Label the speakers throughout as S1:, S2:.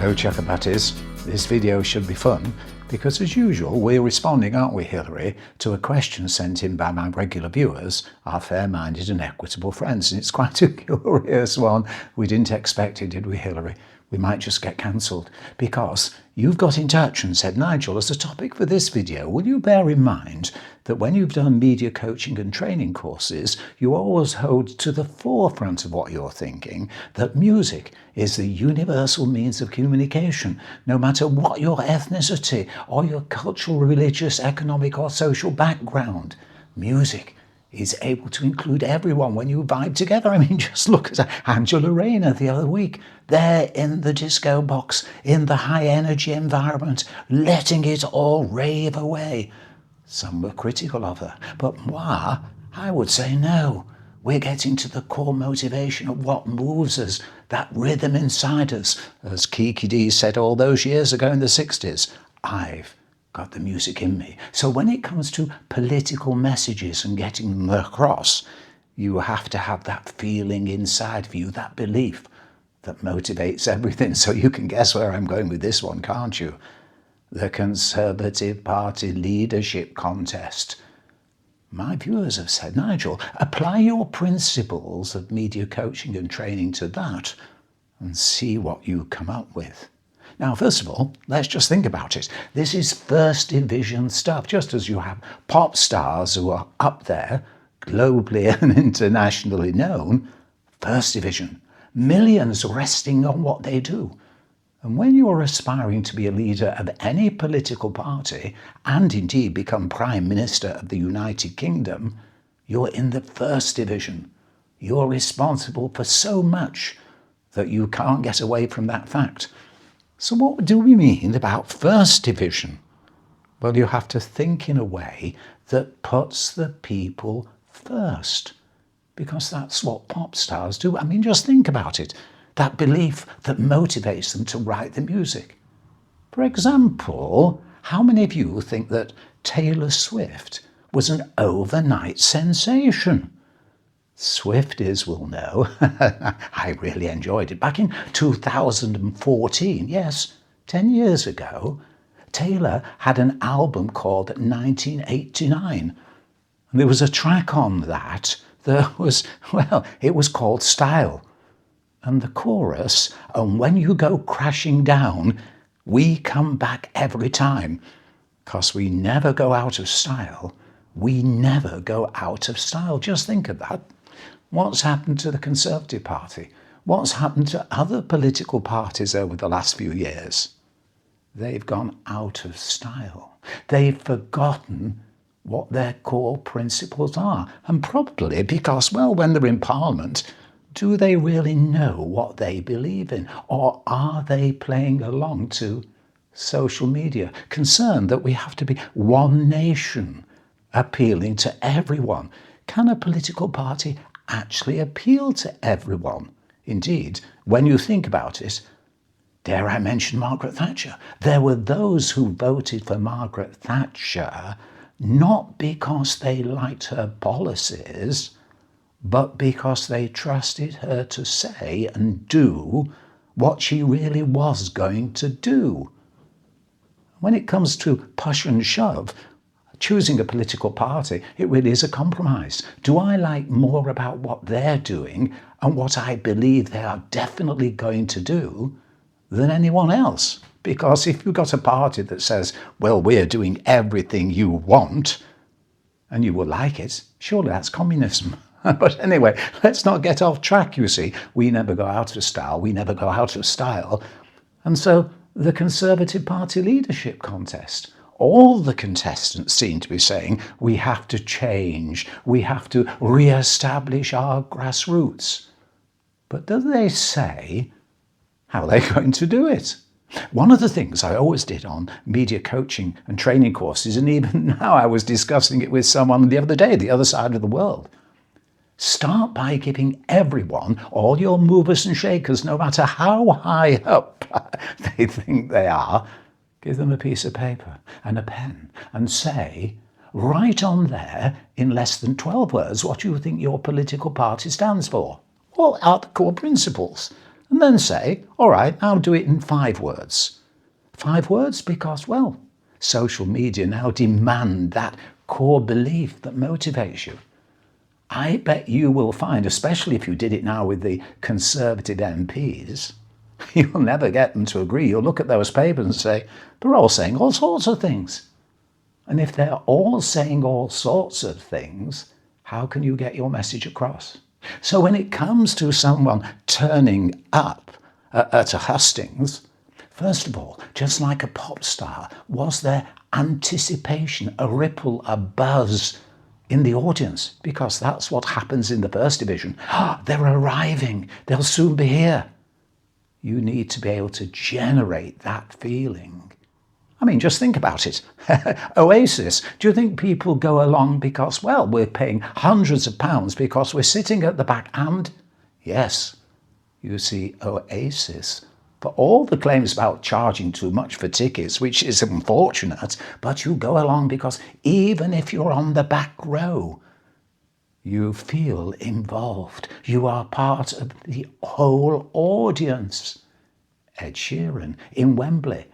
S1: Hello Chuckabutties, this video should be fun because as usual we're responding, aren't we Hilary, to a question sent in by my regular viewers, our fair-minded and equitable friends, and it's quite a curious one. We didn't expect it, did we Hilary? We might just get cancelled because you've got in touch and said, Nigel, as a topic for this video, will you bear in mind that when you've done media coaching and training courses, you always hold to the forefront of what you're thinking, that music is the universal means of communication, no matter what your ethnicity or your cultural, religious, economic or social background. Music is able to include everyone when you vibe together. I mean, just look at Angela Rayner the other week. There in the disco box, in the high energy environment, letting it all rave away. Some were critical of her, but moi, I would say no. We're getting to the core motivation of what moves us, that rhythm inside us. As Kiki D said all those years ago in the 60s, I've got the music in me. So when it comes to political messages and getting them across, you have to have that feeling inside of you, that belief that motivates everything. So you can guess where I'm going with this one, can't you? The Conservative Party leadership contest. My viewers have said, Nigel, apply your principles of media coaching and training to that and see what you come up with. Now, first of all, let's just think about it. This is first division stuff, just as you have pop stars who are up there, globally and internationally known. First division, millions resting on what they do. And when you're aspiring to be a leader of any political party, and indeed become Prime Minister of the United Kingdom, you're in the first division. You're responsible for so much that you can't get away from that fact. So what do we mean about first division? Well, you have to think in a way that puts the people first, because that's what pop stars do. I mean, just think about it. That belief that motivates them to write the music. For example, how many of you think that Taylor Swift was an overnight sensation? Swifties will know. I really enjoyed it. Back in 2014, yes, 10 years ago, Taylor had an album called 1989. And there was a track on that was, well, it was called Style. And the chorus, and when you go crashing down, we come back every time. Because we never go out of style. We never go out of style. Just think of that. What's happened to the Conservative Party? What's happened to other political parties over the last few years? They've gone out of style. They've forgotten what their core principles are. And probably because, well, when they're in Parliament, do they really know what they believe in? Or are they playing along to social media, concerned that we have to be one nation, appealing to everyone? Can a political party actually appeal to everyone? Indeed, when you think about it, dare I mention Margaret Thatcher? There were those who voted for Margaret Thatcher not because they liked her policies, but because they trusted her to say and do what she really was going to do. When it comes to push and shove, choosing a political party, it really is a compromise. Do I like more about what they're doing and what I believe they are definitely going to do than anyone else? Because if you've got a party that says, well, we're doing everything you want, and you will like it, surely that's communism. But anyway, let's not get off track, you see. We never go out of style. We never go out of style. And so the Conservative Party leadership contest, all the contestants seem to be saying, we have to change. We have to re-establish our grassroots. But do they say how they're going to do it? One of the things I always did on media coaching and training courses, and even now I was discussing it with someone the other day, the other side of the world. Start by giving everyone, all your movers and shakers, no matter how high up they think they are, give them a piece of paper and a pen and say, write on there in less than 12 words what you think your political party stands for. What are the core principles? And then say, all right, now do it in 5 words. 5 words because, well, social media now demand that core belief that motivates you. I bet you will find, especially if you did it now with the Conservative MPs, you'll never get them to agree. You'll look at those papers and say, they're all saying all sorts of things. And if they're all saying all sorts of things, how can you get your message across? So when it comes to someone turning up at a hustings, first of all, just like a pop star, was there anticipation, a ripple, a buzz in the audience? Because that's what happens in the First Division. They're arriving. They'll soon be here. You need to be able to generate that feeling. I mean, just think about it. Oasis, do you think people go along because, well, we're paying hundreds of pounds because we're sitting at the back? And yes, you see, Oasis, for all the claims about charging too much for tickets, which is unfortunate, but you go along because even if you're on the back row, you feel involved. You are part of the whole audience. Ed Sheeran in Wembley.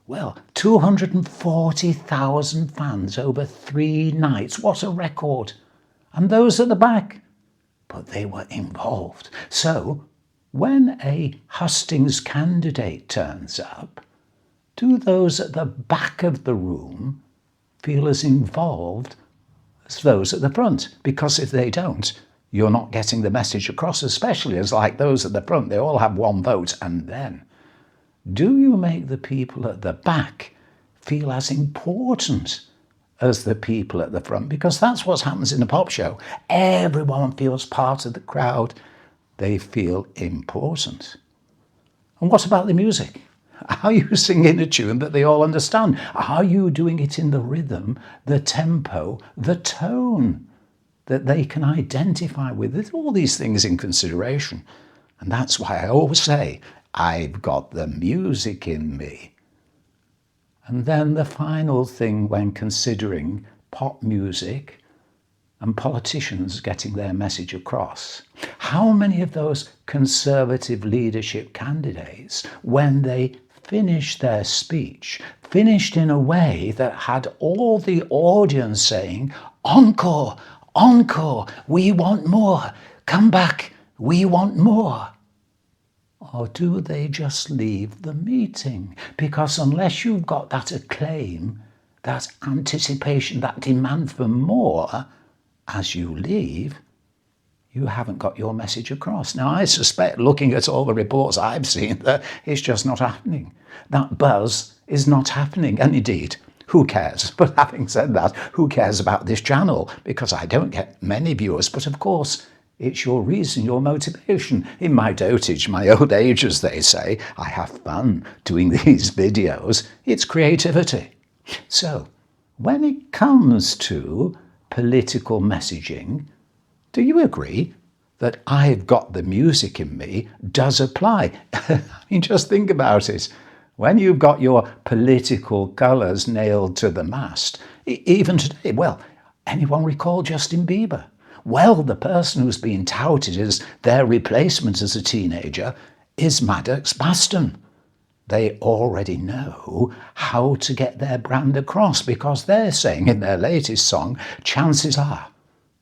S1: Well, 240,000 fans over 3 nights. What a record. And those at the back. But they were involved. So, when a hustings candidate turns up, do those at the back of the room feel as involved as those at the front? Because if they don't, you're not getting the message across, especially as like those at the front, they all have 1 vote. And then, do you make the people at the back feel as important as the people at the front? Because that's what happens in a pop show. Everyone feels part of the crowd. They feel important. And what about the music? Are you singing a tune that they all understand? Are you doing it in the rhythm, the tempo, the tone that they can identify with? There's all these things in consideration. And that's why I always say, I've got the music in me. And then the final thing when considering pop music and politicians getting their message across, how many of those Conservative leadership candidates, when they finished their speech, finished in a way that had all the audience saying, encore, encore, we want more, come back, we want more? Or do they just leave the meeting? Because unless you've got that acclaim, that anticipation, that demand for more as you leave, you haven't got your message across. Now, I suspect, looking at all the reports I've seen, that it's just not happening. That buzz is not happening. And indeed, who cares? But having said that, who cares about this channel? Because I don't get many viewers, but of course, it's your reason, your motivation. In my dotage, my old age, as they say, I have fun doing these videos. It's creativity. So, when it comes to political messaging, do you agree that I've got the music in me does apply? I mean, just think about it. When you've got your political colours nailed to the mast, even today, well, anyone recall Justin Bieber? Well, the person who's being touted as their replacement as a teenager is Maddox Baston. They already know how to get their brand across because they're saying in their latest song, chances are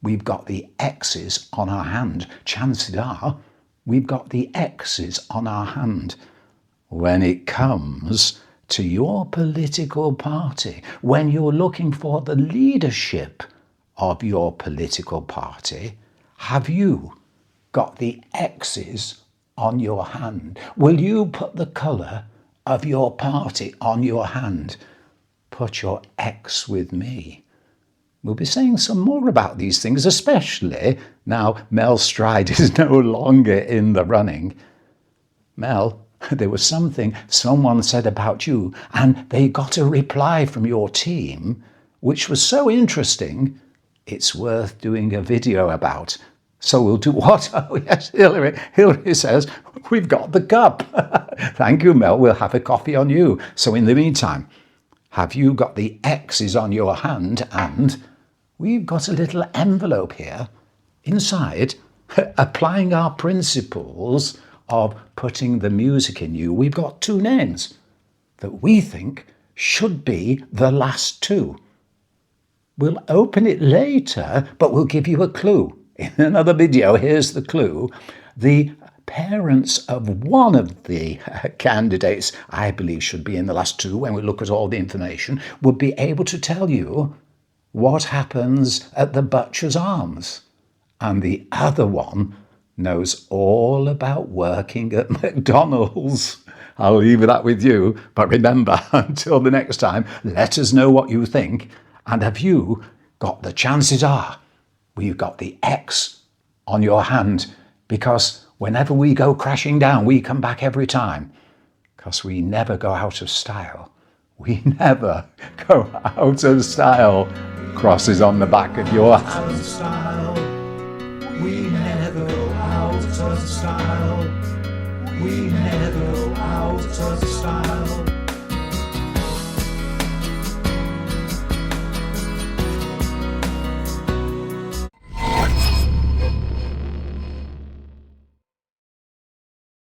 S1: we've got the X's on our hand. Chances are we've got the X's on our hand. When it comes to your political party, when you're looking for the leadership of your political party, have you got the X's on your hand? Will you put the colour of your party on your hand? Put your X with me. We'll be saying some more about these things, especially now Mel Stride is no longer in the running. Mel, there was something someone said about you, and they got a reply from your team, which was so interesting, it's worth doing a video about. So we'll do what? Oh, yes, Hillary. Hillary says, we've got the cup. Thank you, Mel. We'll have a coffee on you. So in the meantime, have you got the X's on your hand? And we've got a little envelope here. Inside, applying our principles of putting the music in you, we've got two names that we think should be the last two. We'll open it later, but we'll give you a clue. In another video, here's the clue. The parents of one of the candidates, I believe should be in the last two when we look at all the information, would be able to tell you what happens at the Butcher's Arms. And the other one knows all about working at McDonald's. I'll leave that with you, but remember, until the next time, let us know what you think. And have you got the chances are we've got the X on your hand, because whenever we go crashing down, we come back every time, because we never go out of style. We never go out of style. Crosses on the back of your hand.
S2: We never go out of style. We never go out of style.